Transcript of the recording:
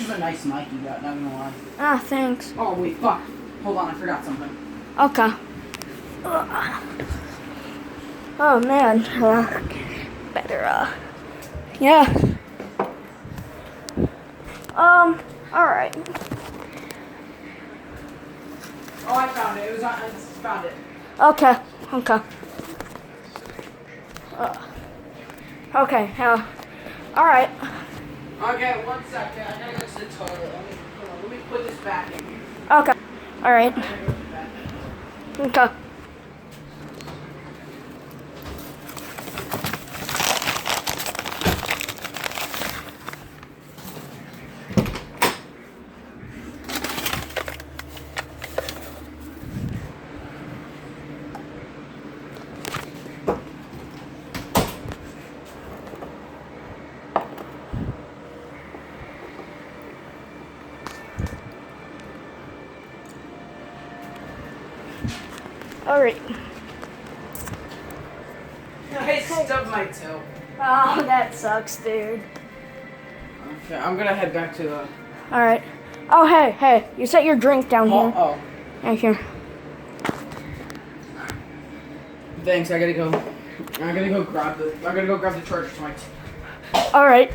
is a nice mic you got, not gonna lie. Ah, thanks. Oh, wait, fuck. Hold on, I forgot something. Okay. Oh man. Better. Yeah. All right. Oh, I found it. I found it. Okay. Okay. Okay. All right. Okay, 1 second. I gotta go to the toilet. Let me put this back in here. Okay. All right. I gotta go to the bathroom. Okay. All right. I stubbed my toe. Oh, that sucks, dude. Okay, I'm gonna head back to the... All right. Oh, hey, you set your drink down here. Oh. Right here. Thanks, I gotta go grab the charger to my... All right.